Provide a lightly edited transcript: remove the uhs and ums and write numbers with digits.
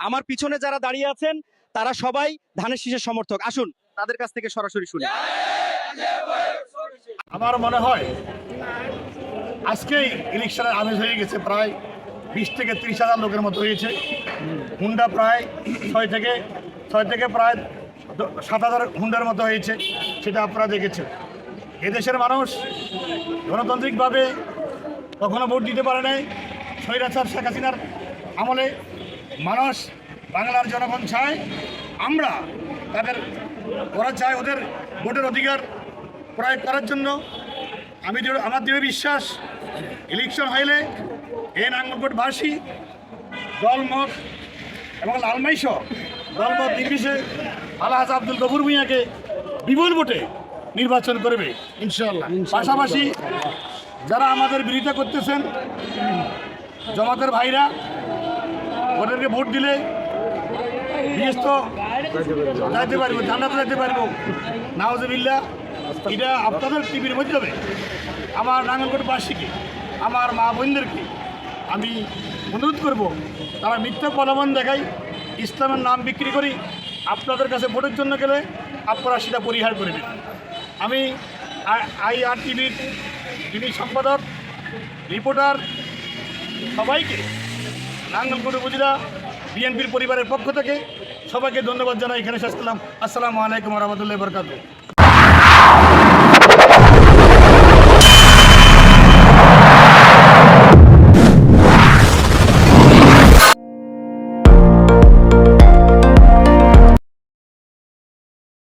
আমার পিছনে যারা দাঁড়িয়ে আছেন তারা সবাই ধানের শীষের সমর্থক। আসুন তাদের কাছ থেকে সরাসরি শুনি। আমার মনে হয় আজকেই ইলেকশনের আমেজ হয়ে গেছে। প্রায় 20 থেকে 30,000 লোকের মতো হয়েছে। হুন্ডা প্রায় 6 থেকে প্রায় 7,000 হুন্ডার মতো হয়েছে, সেটা আপনারা দেখেছেন। এদেশের মানুষ গণতান্ত্রিকভাবে কখনো ভোট দিতে পারে নাই। স্বৈরাচার শেখ হাসিনার আমলে মানুষ, বাংলার জনগণ চায় আমরা ওরা চায় ওদের ভোটের অধিকার প্রয়োগ করার জন্য। আমার দৃঢ় বিশ্বাস ইলেকশন হইলে এ নাঙ্গলকোটবাসী দলমত এবং লালমাইসহ দলমত নির্বিশেষে আলহাজ আব্দুল গফুর ভূঁইয়াকে বিপুল ভোটে নির্বাচন করবে ইনশাআল্লাহ। পাশাপাশি যারা আমাদের বিরোধিতা করতেছেন জমাতের ভাইরা, ওদেরকে ভোট দিলে বিশেষত যাইতে পারবো, জান্নাতে যাইতে পারবো নাউজুবিল্লাহ। এটা আপনাদের টিভির মাধ্যমে আমার নাঙ্গলকোটবাসীকে, আমার মা বোনদেরকে আমি অনুরোধ করব, তারা মিথ্যা প্রলোভন দেখাই ইসলামের নাম বিক্রি করি আপনাদের কাছে ভোটের জন্য গেলে আপনারা সেটা পরিহার করবেন। আমি IR টিভির সম্পাদক, রিপোর্টার সবাইকে নাঙ্গলকোট উপজেলা বিএনপির পরিবারের পক্ষ থেকে সবাইকে ধন্যবাদ জানাই। এখানে শেষ করলাম। আসসালামু আলাইকুম ওয়া রাহমাতুল্লাহি ওয়া বারাকাতুহু।